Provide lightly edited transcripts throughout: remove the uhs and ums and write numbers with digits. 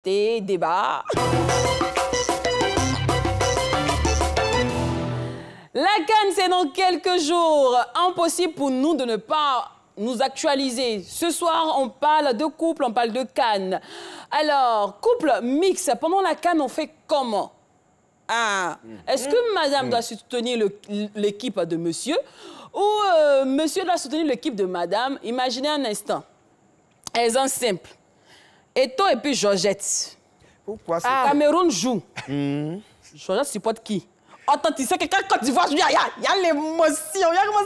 Tes débats. La CAN, c'est dans quelques jours. Impossible pour nous de ne pas nous actualiser. Ce soir, on parle de couple, on parle de CAN. Alors, couple mixte, pendant la CAN, on fait comment? Est-ce que madame doit soutenir l'équipe de monsieur ou monsieur doit soutenir l'équipe de madame? Imaginez un instant. Exemple simple. Eto et puis Georgette. Pourquoi Cameroun joue. Georgette supporte qui? Authenticité, quand tu vois, il y a l'émotion,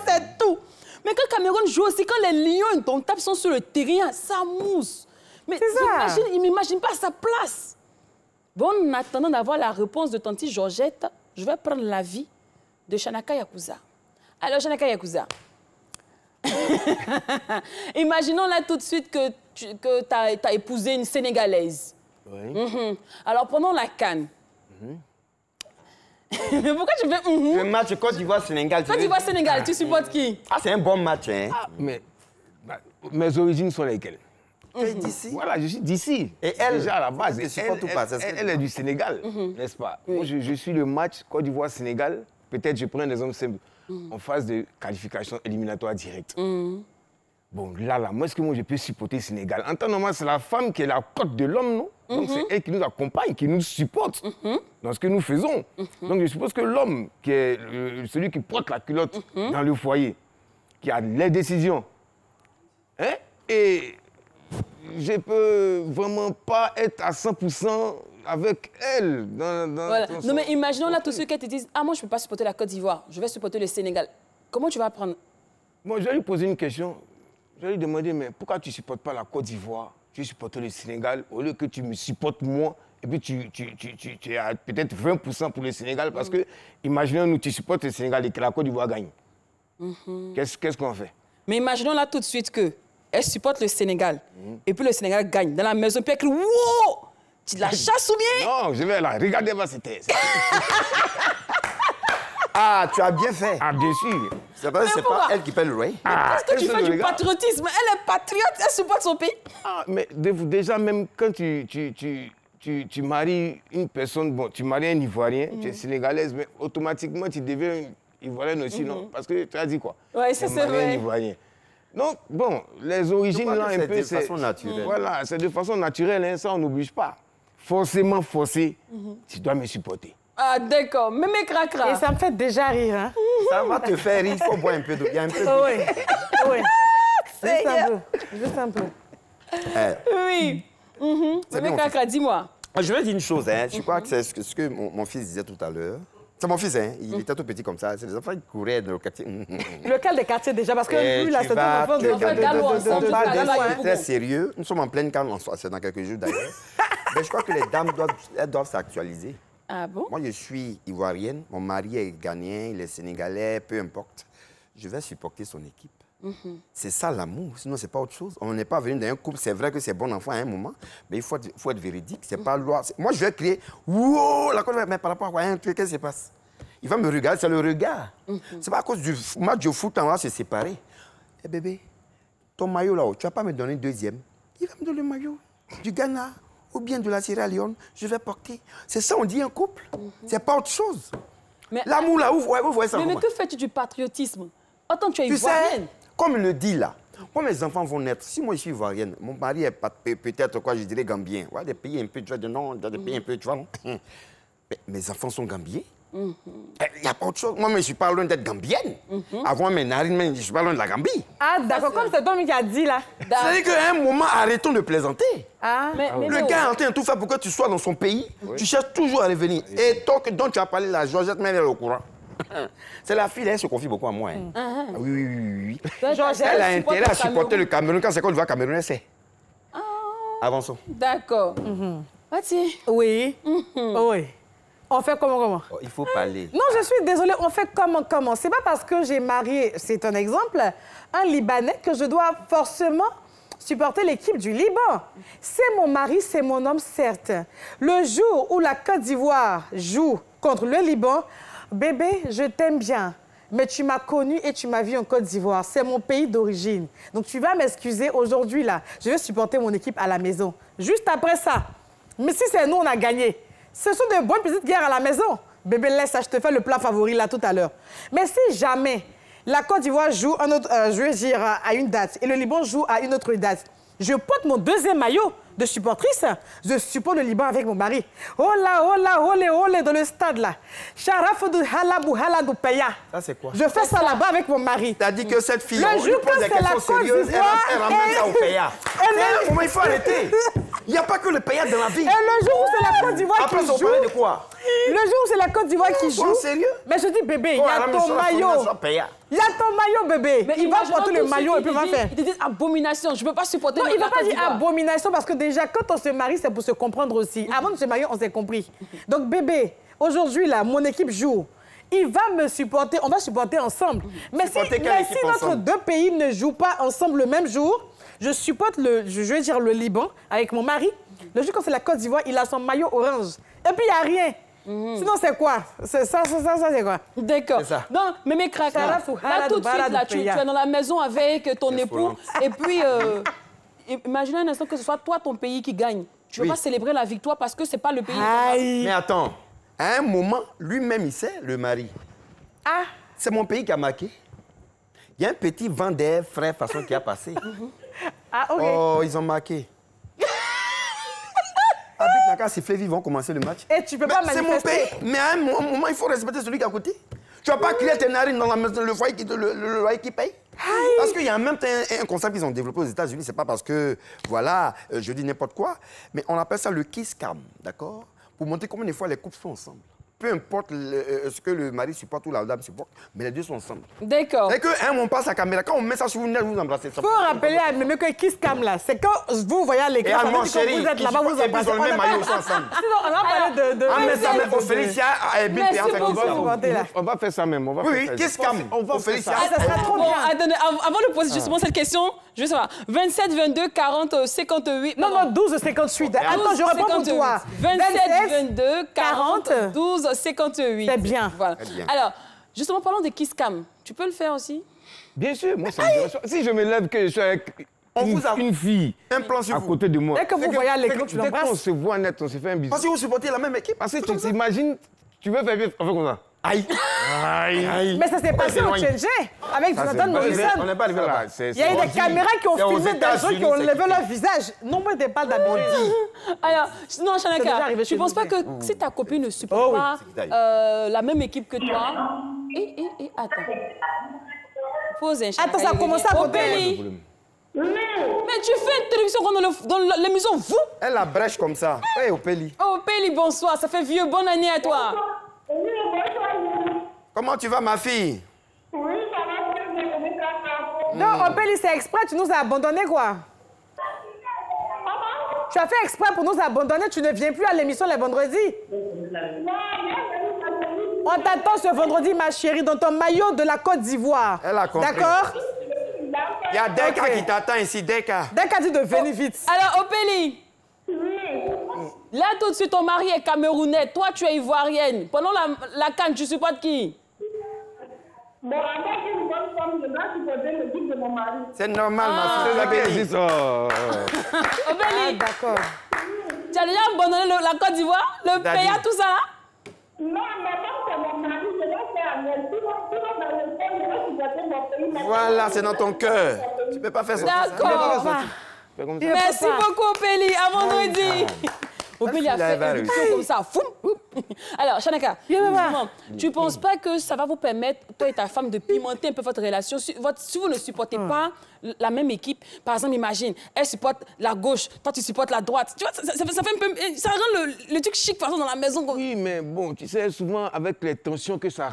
c'est tout. Mais quand Cameroun joue aussi, quand les lions indomptables sont sur le terrain, ça mousse. Mais il ne m'imagine pas à sa place. Bon, en attendant d'avoir la réponse de tante Georgette, je vais prendre l'avis de Shanaka Yakuza. Alors, Shanaka Yakuza, imaginons là tout de suite que tu as épousé une Sénégalaise. Oui. Alors, pendant la CAN, mais pourquoi tu fais Le match Côte d'Ivoire-Sénégal. Côte d'Ivoire-Sénégal, tu supportes qui? C'est un bon match, hein. Mais mes origines sont lesquelles? Tu es d'ici? Voilà, je suis d'ici. Et elle, déjà à la base, elle est du Sénégal, n'est-ce pas? Moi, je suis le match Côte d'Ivoire-Sénégal. Peut-être je prends un exemple simple. En phase de qualification éliminatoire directe. Bon, là, moi, est-ce que moi, je peux supporter le Sénégal? En temps normal, c'est la femme qui est la cote de l'homme, non? Donc, c'est elle qui nous accompagne, qui nous supporte dans ce que nous faisons. Donc, je suppose que l'homme, qui est celui qui porte la culotte dans le foyer, qui a les décisions, hein? Et je peux vraiment pas être à 100% avec elle. Voilà. Non, mais imaginons là tous ceux qui te disent « Ah, moi, je ne peux pas supporter la Côte d'Ivoire, je vais supporter le Sénégal. » Comment tu vas prendre? Moi, je vais lui poser une question. Je vais lui demander, mais pourquoi tu ne supportes pas la Côte d'Ivoire? Tu supportes le Sénégal au lieu que tu me supportes moi et puis tu as peut-être 20% pour le Sénégal parce que, imaginons-nous, tu supportes le Sénégal et que la Côte d'Ivoire gagne. Qu'est-ce qu'on fait? Mais imaginons là tout de suite que elle supporte le Sénégal et puis le Sénégal gagne dans la maison puis elle crie « Wow! Tu la chasses ou bien? » Non, je vais là. Regardez-moi cette thèse. Ah, tu as bien fait. Ah, bien sûr. C'est pas elle qui paie le loyer. Qu'est-ce que tu fais du patriotisme? Elle est patriote, elle supporte son pays. Ah, mais déjà, même quand tu maries une personne, bon, tu maries un Ivoirien, tu es sénégalaise, mais automatiquement, tu deviens Ivoirienne aussi, non? Parce que tu as dit quoi? Oui, c'est vrai. Un Ivoirien. Donc, bon, les origines, là, un peu, c'est de façon naturelle. Voilà, c'est de façon naturelle, hein, ça, on n'oblige pas. Forcément forcé, tu dois me supporter. Ah, d'accord. Mais mes cracras. Et ça me fait déjà rire, hein? Ça va te faire rire, il faut boire un peu d'eau. Il y a un peu d'eau. Oui, oui. Juste un peu. Juste un peu. Oui. Mais mes cracras, dis-moi. Je vais dire une chose, hein. Je crois que c'est ce que mon fils disait tout à l'heure. C'est mon fils, hein. Il était tout petit comme ça. C'est des enfants qui couraient dans le quartier. Lequel des quartiers déjà? Parce que lui, là, c'est un enfant on parle de très sérieux. Nous sommes en pleine CAN, c'est dans quelques jours d'ailleurs. Mais je crois que les dames doivent s'actualiser. Ah bon? Moi, je suis ivoirienne. Mon mari est ghanéen, il est sénégalais, peu importe. Je vais supporter son équipe. C'est ça l'amour, sinon c'est pas autre chose. On n'est pas venu dans un couple, c'est vrai que c'est bon enfant à un moment, mais il faut être véridique, c'est pas loi. Moi je vais crier, wow, la Côte d'Ivoire, mais par rapport à un truc, qu'est-ce qui se passe? Il va me regarder, c'est le regard. C'est pas à cause du match de foot, on va se séparer. Eh bébé, ton maillot là-haut, tu vas pas me donner un deuxième? Il va me donner le maillot du Ghana ou bien de la Sierra Leone, je vais porter. C'est ça, on dit un couple. C'est pas autre chose. L'amour là, vous voyez ça? Mais que fais-tu du patriotisme? Autant tu es ivoirienne. Comme il le dit là, quand mes enfants vont naître, si moi je suis ivoirienne, mon mari est peut-être, quoi, je dirais gambien. Ouais, des pays un peu, tu vas dire non, des pays un peu, tu vois, non? Mais mes enfants sont gambiens. Il n'y a pas autre chose. Moi, je ne suis pas loin d'être gambienne. Avant mes narines, je ne suis pas loin de la Gambie. Ah, d'accord, comme c'est toi qui a dit là. C'est-à-dire qu'à un moment, arrêtons de plaisanter. Le gars est en train de tout faire pour que tu sois dans son pays. Tu cherches toujours à revenir. Et toi, dont tu as parlé, la Georgette, même elle est au courant. C'est la fille, elle se confie beaucoup à moi. Hein. Oui. Elle a intérêt à supporter le Cameroun. Quand c'est qu'on va Cameroun, elle sait. Avançons. D'accord. Pati. Oui. Oui. On fait comment? Oh, il faut parler. Non, je suis désolée, on fait comment? C'est pas parce que j'ai marié, c'est un exemple, un Libanais que je dois forcément supporter l'équipe du Liban. C'est mon mari, c'est mon homme, certes. Le jour où la Côte d'Ivoire joue contre le Liban, bébé, je t'aime bien, mais tu m'as connu et tu m'as vu en Côte d'Ivoire. C'est mon pays d'origine. Donc tu vas m'excuser aujourd'hui, là. Je vais supporter mon équipe à la maison. Juste après ça, Mais si c'est nous, on a gagné. Ce sont de bonnes petites guerres à la maison. Bébé, laisse ça, je te fais le plat favori là tout à l'heure. Mais si jamais la Côte d'Ivoire joue à une date et le Liban joue à une autre date, je porte mon deuxième maillot de supportrice. Je supporte le Liban avec mon mari. Oh là, olé, olé, dans le stade là. Charafou halabou haladou peya. Ça, c'est quoi? Je fais ça là-bas avec mon mari. T'as dit que cette fille, Le on lui jour pose que des c'est la questions Côte sérieuses, d'Ivoire, elle ramène ça au PA. Comment il faut arrêter? Il n'y a pas que le PA dans la vie. Et le jour où c'est la Côte d'Ivoire Après, qui on joue... parlait de quoi? Le jour où c'est la Côte d'Ivoire qui joue... sérieux? Mais je dis, bébé, il y a ton maillot. Il y a ton maillot, bébé. Mais Il va porter le maillot et puis il va faire... Ils te disent abomination, je ne peux pas supporter Non, il ne va la pas Côte dire d'Ivoire. abomination parce que déjà, quand on se marie, c'est pour se comprendre aussi. Avant de se marier, on s'est compris. Donc, bébé, aujourd'hui, là, mon équipe joue. Il va me supporter, on va supporter ensemble. Mais si notre deux pays ne jouent pas ensemble le même jour, je supporte le Liban avec mon mari. Le jour quand c'est la Côte d'Ivoire, il a son maillot orange. Et puis, il n'y a rien. Sinon, c'est quoi? C'est ça, c'est quoi? D'accord. C'est ça. Non, mais mes craquants, là, tout de suite, là, tu es dans la maison avec ton époux. Et puis, imagine un instant que ce soit toi, ton pays qui gagne. Tu ne veux pas célébrer la victoire parce que ce n'est pas le pays. Mais attends, à un moment, lui-même, il sait, le mari. Ah! C'est mon pays qui a marqué. Il y a un petit vent d'air frais façon qui a passé. Ah, OK. Oh, ils ont marqué. Abid Naka, siffler, ils vont commencer le match. Et tu peux pas C'est manifester. mon pays, mais à un moment, il faut respecter celui qui est à côté. Tu vas pas crier tes narines dans la maison, le foyer qui paye. Parce qu'il y a même un concept qu'ils ont développé aux États-Unis. C'est pas parce que, voilà, je dis n'importe quoi, mais on appelle ça le kiss cam, d'accord? Pour montrer combien de fois les couples sont ensemble. Peu importe ce que le mari supporte ou la dame supporte, mais les deux sont ensemble. D'accord. C'est qu'un, on passe la caméra, quand on met ça sur vous, vous embrassez. Il faut rappeler à Mémé que Kiss Cam, là, c'est quand vous voyez à Et l'écran, allemand, ça veut dire chérie, que vous êtes là-bas, vous et puis embrassez. ils ont le même maillot aussi ensemble. Sinon, on va parler de... Ah, mais ça, mais Félicia et Bill Merci Péan, beaucoup. On va faire ça même. On va Oui, faire kiss ça. cam. On va faire Félicia. ça. Ah, ça sera trop Bon, bien. attendez, avant de poser justement cette question, je veux savoir. 27, 22, 40, 58... Non, non, 12, 58. Attends, je réponds pour toi. 27, 22, 40, 12, 58. C'est bien. Voilà. Très bien. Alors, justement, parlons de Kiss Cam. Tu peux le faire aussi? Bien sûr, moi, ça me dérange pas. Si je me lève, que je suis avec une fille Un plan sur à vous. côté de moi. Dès que vous voyez à l'écran, tu Dès qu'on l'embrasses. se voit net, on se fait un bisou. Parce que vous supportez la même équipe. Parce que tu t'imagines, tu veux faire comme ça. Aïe. Aïe. Mais ça s'est passé au Tchétché, avec Jonathan Morrison. On n'est pas arrivé là-bas. Il y a eu des caméras qui ont C'est aux filmé des gens États-Unis, qui ont c'est levé qui leur visage. Non, moi, je pas d'habitude. Alors, non, déjà Chanaka, arrivé tu chez ne penses nous, pas que si ta copine ne supporte Oh oui, pas c'est qui la même équipe que toi... attends. Pose un Attends, ça a commencé à côté. Opélie. Mais tu fais une télévision dans l'émission Vous. Elle la brèche comme ça. Oui, Opélie. Oh, Opélie, bonsoir. Ça fait vieux. Bonne année à toi. Comment tu vas, ma fille? Donc, Opélie, c'est exprès, tu nous as abandonnés, quoi. Tu as fait exprès pour nous abandonner, tu ne viens plus à l'émission les vendredis. On t'attend ce vendredi, ma chérie, dans ton maillot de la Côte d'Ivoire. Elle a compris. D'accord? Il y a Deka qui t'attend ici, Deka. Dès qu'elle dit de venir vite. Alors, Opélie. Là, tout de suite, ton mari est camerounais. Toi, tu es ivoirienne. Pendant la CAN, tu supportes qui? Bon, en tant qu'une bonne femme, je dois supporter l'équipe de mon mari. C'est normal, ma C'est fille. ça qu'elle dit ça. Opélie, D'accord. tu as déjà abandonné la Côte d'Ivoire, le PA, tout ça là? Non, mais comme c'est mon mari, je dois faire un sinon dans le temps, je dois supporter mon pays. Voilà, c'est dans ton cœur. Tu peux pas faire ça. D'accord. Fais comme ça. Merci beaucoup, Opélie. À vendredi. Opélie a fait une émission comme ça. Foum. Alors, Chanaka, justement, tu ne penses pas que ça va vous permettre, toi et ta femme, de pimenter un peu votre relation? Si vous ne supportez pas la même équipe, par exemple, imagine, elle supporte la gauche, toi tu supportes la droite. Tu vois, ça fait un peu... Ça rend le truc chic, par exemple, dans la maison. Oui, mais bon, tu sais, souvent, avec les tensions que ça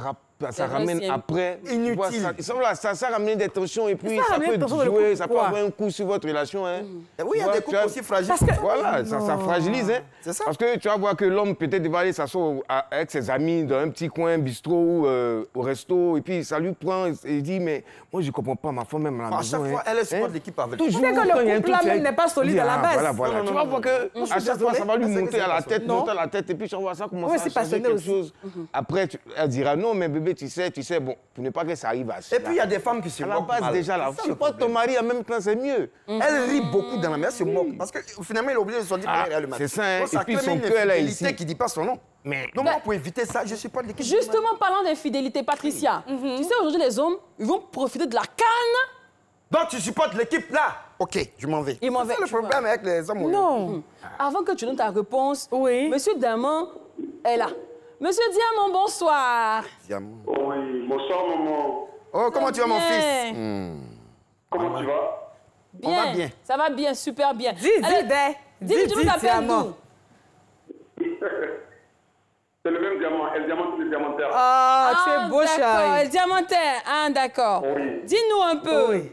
ramène après... Inutile. Ça ramène des tensions et puis Ça ça ramène des peut tensions, le jouer, coup, ça peut quoi. avoir un coup sur votre relation. Hein. Oui, il y a des couples aussi fragiles. Voilà, ça fragilise. Hein. C'est ça. Parce que tu vas voir que l'homme peut-être va aller s'asseoir avec ses amis dans un petit coin, bistrot ou au resto, et puis ça lui prend et il dit, mais moi je ne comprends pas ma femme même à la À maison. chaque fois, elle supporte l'équipe avec. Toujours, C'est que le quand il y a un couple-là truc, même n'est pas solide à la base. Voilà. Tu vas voir que à chaque fois, ça va lui monter à la tête, Non. monter à la tête, et puis tu vas voir ça commence Oui, à c'est changer passionné quelque aussi. chose. Après, elle dira, non, mais bébé, tomber, tu sais, bon, pour ne pas que ça arrive à ça. Et puis, il y a des femmes qui se à la moquent base, mal. déjà, là, C'est ça, le supporte ton problème. mari en même temps, c'est mieux. Elle rit beaucoup dans la mer, elle se moque. Parce que finalement, il est obligé de sortir pour aller le matin. c'est ça, hein. Donc, Et puis, crée son une cœur, là, infidélité ici. qui ne dit pas son nom. Mais Donc, moi, pour éviter ça, je suis pas de l'équipe. Justement, parlant d'infidélité, Patricia, tu sais, aujourd'hui, les hommes, ils vont profiter de la canne. Donc, tu supportes l'équipe là. OK, je m'en vais. Il m'en va, C'est ça le tu vois. problème avec les hommes. Non. Avant que tu donnes ta réponse, Oui. Monsieur Daman est là. Monsieur Diamant, bonsoir. Diamant. Oui, bonsoir maman. Oh, comment tu vas, mon Bien. fils? Comment tu vas? Bien. On va bien. Ça va bien, super bien. Dis, Allez, dis, tu nous appelles Diamant. d'où? C'est le même diamant, El Diamant, c'est le diamantaire. Ah, tu es beau, d'accord, chérie. diamantaire. Ah, d'accord. Oui. Dis-nous un peu. Oui.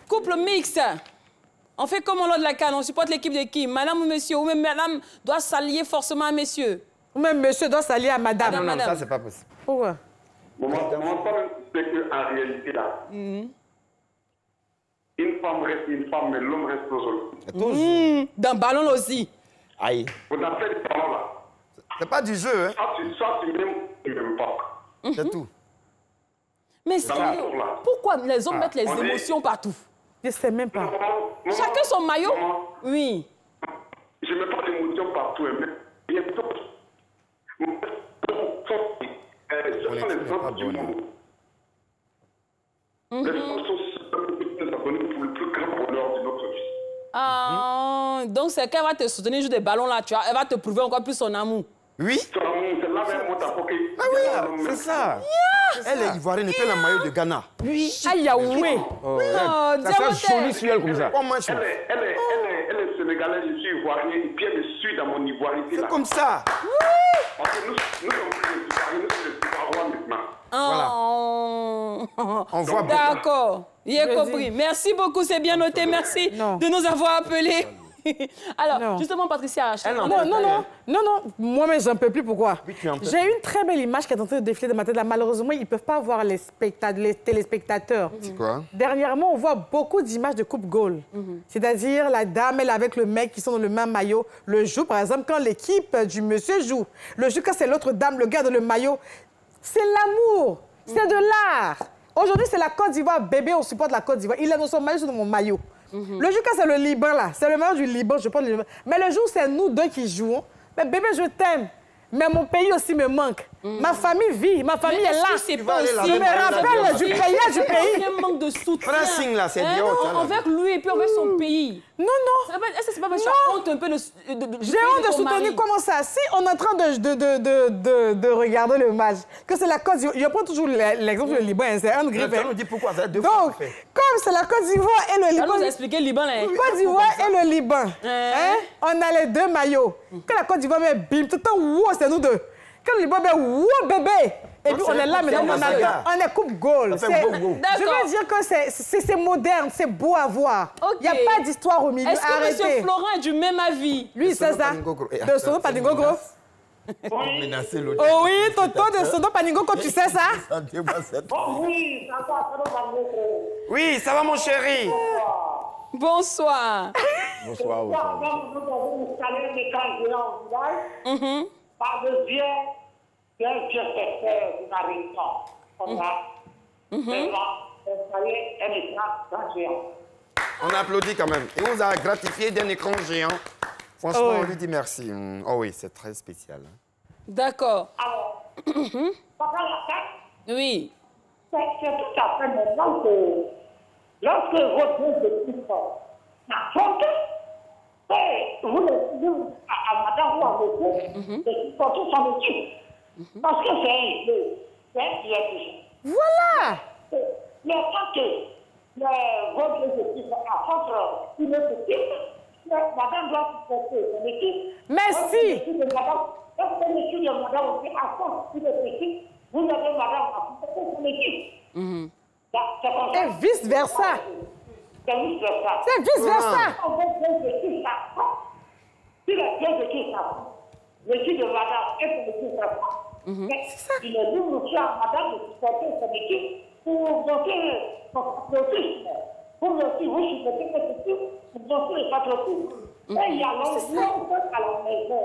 Couple mixte. On fait comment lors de la canne? On supporte l'équipe de qui? Madame ou monsieur? Ou même madame doit s'allier forcément à monsieur? Ou même monsieur doit s'allier à madame. Non, non, madame. ça, c'est pas possible. Pourquoi? Maman, c'est qu'en réalité, là, une femme reste une femme, mais l'homme reste toujours. Dans ballon aussi. Aïe. Vous avez des parents là. C'est pas du jeu, hein. Soit tu m'aimes, tu m'aimes pas. C'est tout. Mais Dans l'amour, là. pourquoi les hommes mettent les on est- émotions partout? Je sais même pas. Maman, Chacun son maillot? maman, Oui. je mets pas d'émotion partout, hein, mais bientôt. Ce sont les hommes du monde. Les femmes sont abonnées pour le plus grand bonheur de notre vie. Ah, donc c'est qu'elle va te soutenir juste des ballons là, tu vois. Elle va te prouver encore plus son amour. Oui. C'est là même où t'as foqué. Ah oui, c'est ça. Elle est ivoirienne, elle fait la maillot de Ghana. Oui. Aïe, oui. Oh, ça sent diamantaire. joli sur elle comme ça. Comment je Elle est sénégalaise, je suis ivoirien, et puis elle me suit dans mon ivoirité. C'est là. comme ça. Parce que nous sommes plus les ivoiriens, nous sommes les ivoiriens maintenant. Oh. On voit beaucoup. D'accord. J'ai Je compris. dis. Merci beaucoup, c'est bien noté. Merci Non. de nous avoir appelés. Alors, Non. justement, Patricia, Non, non, non, non, non, moi-même, j'en peux plus. Pourquoi? Oui, tu en peux. J'ai une très belle image qui est en train de défiler dans ma tête. Là, malheureusement, ils ne peuvent pas voir les téléspectateurs. C'est quoi? Dernièrement, on voit beaucoup d'images de coupe goal. C'est-à-dire la dame, elle avec le mec qui sont dans le même maillot. Le jour, par exemple, quand l'équipe du monsieur joue. Le jour, quand c'est l'autre dame, le gars dans le maillot. C'est l'amour. C'est de l'art. Aujourd'hui, c'est la Côte d'Ivoire. Bébé, on supporte la Côte d'Ivoire. Il est dans son maillot, je suis dans mon maillot. Le jour, quand c'est le Liban, là, c'est le maillot du Liban, je porte le Liban. Mais le jour, c'est nous deux qui jouons. Mais bébé, je t'aime. Mais mon pays aussi me manque. Ma famille vit, ma famille est là. C'est vas pas aller aussi... là, Je me rappelle du pays, du Il pays. y a un manque de soutien. Fais un signe, là, c'est Hein, idiot, non, ça, là. envers lui et puis envers son pays. Non, non. Est-ce que c'est pas parce que tu as honte un peu de J'ai honte de soutenir comment ça. Si on est en train de regarder le match, que c'est la Côte d'Ivoire, je prends toujours l'exemple du Liban, c'est un griffe. Tu nous dis pourquoi, ça a deux fois Donc, fait. comme c'est la Côte d'Ivoire et le Ça Liban, nous a expliqué le Liban, là. Côte d'Ivoire et le Liban, Hein? hein, on a les deux maillots. Quand la Côte d'Ivoire met bim, tout le temps, wow, c'est nous deux. Quand le Liban met wow, bébé. Et Donc, puis c'est on est là, coupe, maintenant, c'est un hasard. on est coupe goal. Ça fait go-go. Je D'accord. veux dire que c'est moderne, c'est beau à voir. Ok. Il n'y a pas d'histoire au milieu. Est-ce que M. Arrêtez. Florent est du même avis? Lui, c'est ça. Paningogro. Eh, De Sono Paningogro. Menacer l'autre. Oh oui, Toto de Sono Paningogro, tu sais ça? Oui, ça va. Oui, ça va, mon chéri. Bonsoir. Bonsoir. Nous avons installé des camps géants au village. Par le vieux, secteur d'une arrêtement. On a installé un écran géant. On applaudit quand même. Il vous a gratifié d'un écran géant. Franchement, Oh oui. on lui dit merci. Oh oui, c'est très spécial. hein. D'accord. Alors, pendant la carte, Oui. c'est tout à fait normal que lorsque votre équipe affronte, vous le dites à madame ou à monsieur, de supporter son équipe. Parce que c'est un piège. Voilà! Mais quand votre équipe affronte une autre équipe, madame doit supporter son équipe. Merci! Lorsque l'équipe de madame aussi affronte une autre équipe, vous avez madame à supporter son équipe. C'est comme ça. Et vice-versa. C'est vice-versa. C'est vice-versa. On veut deux équipes s'affrontent. Si les deux équipes s'affrontent, l'équipe de madame et son équipe s'affrontent, il est libre aussi à madame de supporter son équipe pour voter son patriotisme. Pour aussi vous supporter cette équipe, pour voter le patriotisme. Et il y a longtemps à la maison.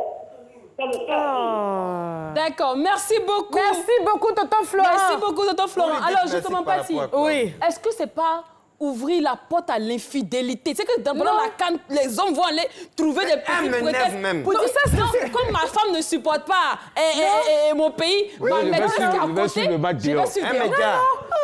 C'est le fait. D'accord, merci beaucoup. Merci beaucoup, tonton Florent. Merci beaucoup, tonton Florent. Oui, Alors, dites justement, merci par Patty, rapport à quoi? Oui. est-ce que c'est pas ouvrir la porte à l'infidélité? C'est que pendant la canne, les hommes vont aller trouver des petits m'énerve même. pour dire, non, comme ma femme ne supporte pas et mon pays, Oui, va je mettre vais ça suivre- à je vais côté, suivre le match je vais dehors. suivre Un dehors. média.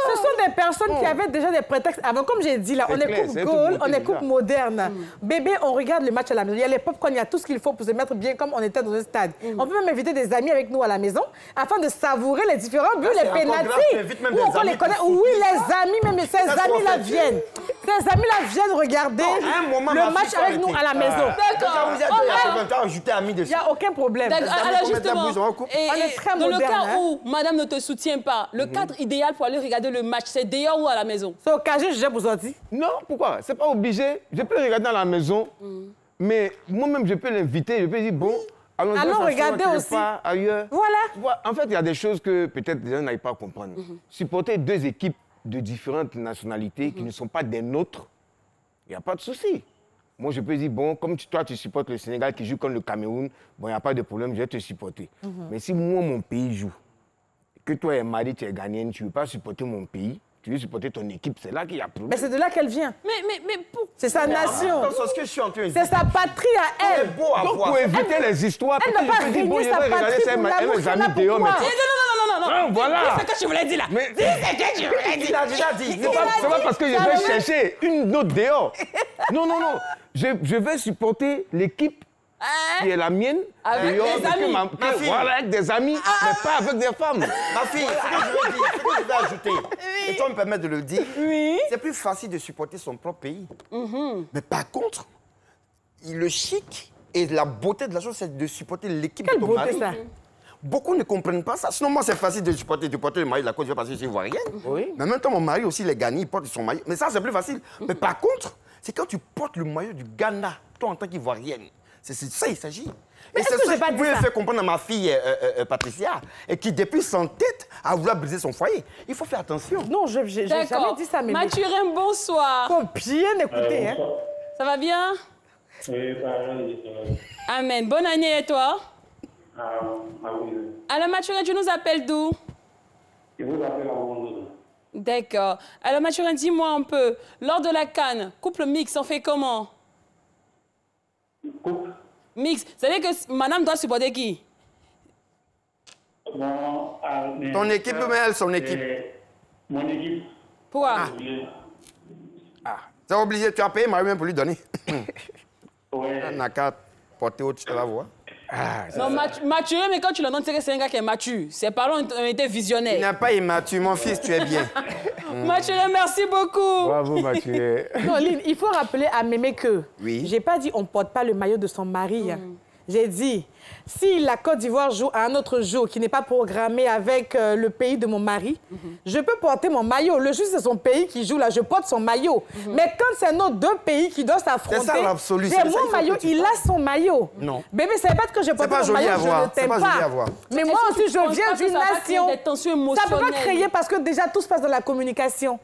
Ce sont des personnes qui avaient déjà des prétextes avant. Comme j'ai dit là, C'est on est clair, couple c'est un goal, truc on est déjà. couple moderne. Bébé, on regarde le match à la maison. Il y a les popcorn, il y a tout ce qu'il faut pour se mettre bien comme on était dans un stade. On peut même inviter des amis avec nous à la maison afin de savourer les différents buts, c'est les encore grave, tu pénaltys. invites même Ou des encore amis les connaît. pour Oui, les amis, même ces Ça, c'est amis-là offensif. viennent. Ces amis-là viennent regarder à un moment, le ma match fille, faut avec nous arrêter. à la maison. D'accord. Quand vous êtes On deux, va- tu as ajouté ami Il dessus. n'y a aucun problème. D'accord. Les amis, Alors combien de temps justement, vous en couple? On est très dans le moderne, cas hein. où madame ne te soutient pas, le cadre idéal pour aller regarder le match, c'est dehors ou à la maison? C'est au cagé, j'ai vous dit. Non, pourquoi? C'est pas obligé. Je peux regarder à la maison, mais moi-même, je peux l'inviter. Je peux dire, bon, allons regarder aussi. Ailleurs. Voilà. Tu vois, en fait, il y a des choses que peut-être les gens n'arrivent pas à comprendre. Supporter deux équipes de différentes nationalités qui ne sont pas des nôtres, il n'y a pas de souci. Moi, je peux dire, bon, comme toi, tu supportes le Sénégal qui joue contre le Cameroun, bon, il n'y a pas de problème, je vais te supporter. Mais si moi, mon pays joue, que toi et Marie, tu es ghanéenne, tu ne veux pas supporter mon pays, tu veux supporter ton équipe, c'est là qu'il y a problème. Mais c'est de là qu'elle vient. Mais pour... C'est sa nation. C'est ce que je suis en train de dire. C'est sa patrie à C'est elle. beau à Donc, voir. pour éviter les histoires, elle peut-être n'a pas je peux dire, bon, régné je sa vais regarder patrie ça, pour mes l'amour amis qu'elle a dehors, pour mais toi. Non. Ah, voilà. C'est ce que tu voulais dire là. Mais Dis ce que tu voulais dire. Il a déjà dit. c'est pas parce que je vais chercher une autre dehors. Non. Je vais supporter l'équipe qui est la mienne. Avec dehors, des mais que amis. que- fille. voilà, avec des amis, mais pas avec des femmes. Ma fille, ce que je veux dire, ce que je vais ajouter, et tu vas me permettre de le dire, c'est plus facile de supporter son propre pays. Mais par contre, le chic et la beauté de la chose, c'est de supporter l'équipe Quelle de ton beauté, mari. ça. Beaucoup ne comprennent pas ça. Sinon, moi, c'est facile de supporter le mari de la Côte d'Ivoire parce que je suis ivoirienne. Oui. Mais en même temps, mon mari aussi, les Ghanéens, il porte son maillot. Mais ça, c'est plus facile. Mais par contre, c'est quand tu portes le maillot du Ghana, toi, en tant qu'Ivoirienne. C'est ça, il s'agit. Et est-ce c'est que ça j'ai que pas je dit voulais ça? faire comprendre à ma fille Patricia, et qui, depuis s'entête à vouloir briser son foyer. Il faut faire attention. Non, j'ai jamais D'accord. dit ça, mais Mathurin, bonsoir. faut bien écouter. Hein. Ça va bien? Oui, ça va. Amen. Bonne année et toi? Oui. Alors Mathurin, tu nous appelles d'où? Je vous appelle à Bonjour. D'accord. Alors Mathurin, dis-moi un peu, lors de la CAN, couple mixte, on fait comment? Coupe. Mixte, ça veut dire que madame doit supporter qui? Bon, Ton équipe, mais elle, son équipe. Mon équipe. Pourquoi? C'est obligé, tu as payé Marie même pour lui donner. Ouais. On n'a qu'à porter autre chose à la voix. Non, Mathurin, mais quand tu le donnes, c'est que c'est un gars qui est mature. Ses parents ont été Tu visionnaires. n'es pas immature, mon fils, tu es bien. Mathurin, merci beaucoup. Bravo, Mathieu. Non, Lynn, il faut rappeler à Mémé que Oui. j'ai pas dit on ne porte pas le maillot de son mari. hein. J'ai dit, si la Côte d'Ivoire joue à un autre jour qui n'est pas programmé avec le pays de mon mari, je peux porter mon maillot. Le juge, c'est son pays qui joue là, je porte son maillot. Mais quand c'est nos deux pays qui doivent s'affronter, C'est ça, l'absolu, j'ai c'est ça, il mon faut maillot, que tu il a son maillot. Non. Bébé, c'est pas que je porte pas mon joli maillot, à je voir, ne c'est t'aime pas pas. joli à voir. Mais moi Est-ce que aussi, tu je penses viens pas que d'une ça va nation. créer des tensions Ça peut pas émotionnelles? créer parce que déjà tout se passe dans la communication.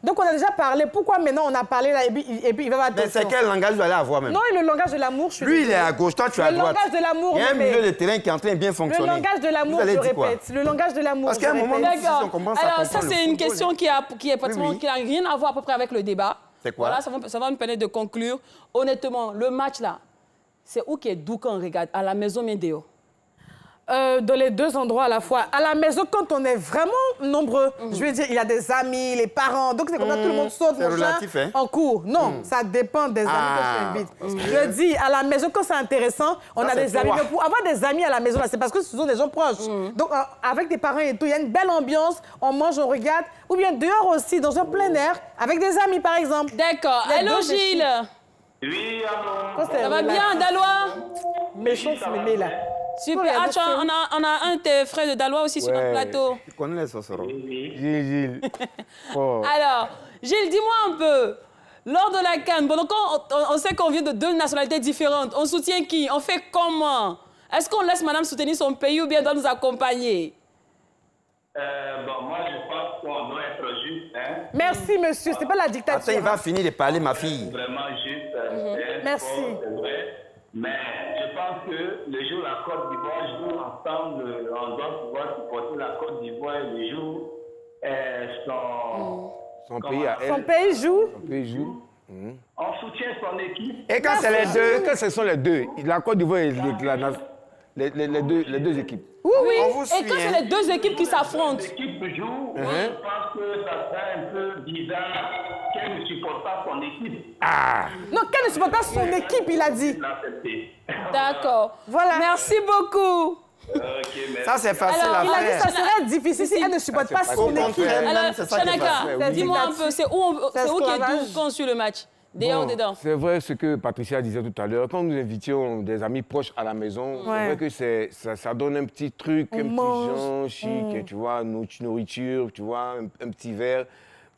Donc on a déjà parlé. Pourquoi maintenant on a parlé là et puis il va Mais c'est quel langage vous allez avoir même? Non, et le langage de l'amour, je suis Lui, il est désolée. à gauche, toi, tu es à Le droite. langage de l'amour, Il y a un bébé. milieu de terrain qui est en train de bien Le fonctionner. langage de l'amour, Vous allez je dire quoi? répète. Le langage de l'amour, Parce qu'à un je moment, répète. Si on commence à Alors, ça, comprendre c'est le une football, question qui est pratiquement Oui. qui n'a rien à voir à peu près avec le débat. C'est quoi? Voilà, ça va me permettre de conclure. Honnêtement, le match là, c'est où qui est doux quand on regarde? À la maison, bien dehors. Dans les deux endroits à la fois. À la maison, quand on est vraiment nombreux, je veux dire, il y a des amis, les parents, donc c'est comme ça, tout le monde saute c'est mon relatif, chat, hein? en cours. Non, ça dépend des amis que tu invites. Je dis, à la maison, quand c'est intéressant, on Ça, a c'est des amis. toi. Mais pour avoir des amis à la maison, là, c'est parce que ce sont des gens proches. Donc, avec des parents et tout, il y a une belle ambiance, on mange, on regarde. Ou bien dehors aussi, dans un plein air, avec des amis, par exemple. D'accord. Les Allô, deux, c'est Gilles? Oui, alors. Quand c'est Ça va relax. bien, Dalois? Méchant, ce mémé, là. Super. Oh, il y a Ah, des tiens, séries. on a un de tes frères de Dalois aussi sur notre Ouais. plateau. Tu connais les saucerons. Gilles. Oh. Alors, Gilles, dis-moi un peu. Lors de la CAN, bon, donc on sait qu'on vient de deux nationalités différentes. On soutient qui? On fait comment? Est-ce qu'on laisse madame soutenir son pays ou bien elle doit nous accompagner? Bon, moi, je pense qu'on doit être juste. Hein? Merci, monsieur. C'est pas la dictature. Attends, il va finir de parler, ma fille. Vraiment juste. Merci. C'est vrai. Mais je pense que le jour où la Côte d'Ivoire joue ensemble, on doit pouvoir supporter la Côte d'Ivoire le jour Son pays à elle. Son pays joue. Son pays joue. on soutient son équipe. Et quand c'est les deux, quand ce sont les deux, la Côte d'Ivoire et les deux équipes. Oui, oui. On vous Et suit, quand hein. c'est les deux équipes qui s'affrontent. L'équipe joue, je pense que ça serait un peu bizarre qu'elle ne supporte pas son équipe. Non, qu'elle ne supporte pas son équipe, il a dit. L'accepter. D'accord. Voilà. Merci beaucoup. Ok, merci. Ça, c'est facile Alors, à Il a dit faire. que ça serait difficile si elle ne supporte pas son Au équipe. contraire, même, Alors, c'est ça qui est Chanaka, facile. dis-moi un peu, c'est où qui est esclavage. doux quand on suit le match? Dehors ou Bon, dedans? c'est vrai ce que Patricia disait tout à l'heure. Quand nous invitions des amis proches à la maison, c'est vrai que ça donne un petit truc, On un mange. petit genre chic, tu vois, nourriture, tu vois, un petit verre.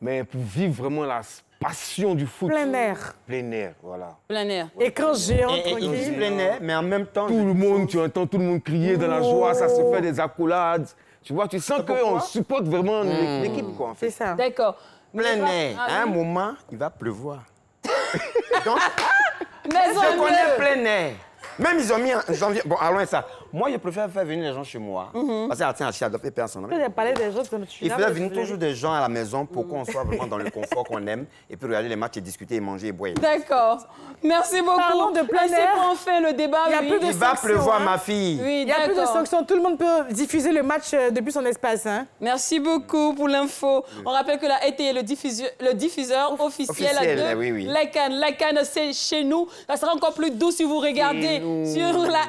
Mais pour vivre vraiment la passion du foot. Plein air. Plein air, voilà. Plein air. Écran géant, Et il dit tranquille. plein air, mais en même temps... Tout le monde, tu entends tout le monde crier dans la joie, ça se fait des accolades. Tu vois, tu sens qu'on supporte vraiment l'équipe, quoi, en fait. C'est ça. D'accord. Plein air. Ah, À un oui. moment, il va pleuvoir. Donc, Maison je connais bleue. plein air. Même ils ont mis en janvier. Bon, allons ça. Moi, je préfère faire venir les gens chez moi. Parce que tiens, Achille, fait personne. Tu as parlé des gens que tu Il n'as faudrait pas venir voulu. toujours des gens à la maison pour qu'on soit vraiment dans le confort qu'on aime et puis regarder les matchs et discuter et manger et boire. D'accord. Merci beaucoup. Parlons de plein Laissez air. pour enfin le débat. Il y a oui. plus de Il va sanctions, pleuvoir, hein. ma fille. Oui, Il n'y a plus de d'accord. sanctions. Tout le monde peut diffuser le match depuis son espace. Hein. Merci beaucoup pour l'info. On rappelle que la RT est le diffuseur officiel Officiel, de oui, oui. la CAN. La CAN, c'est chez nous. Ça sera encore plus doux si vous regardez sur la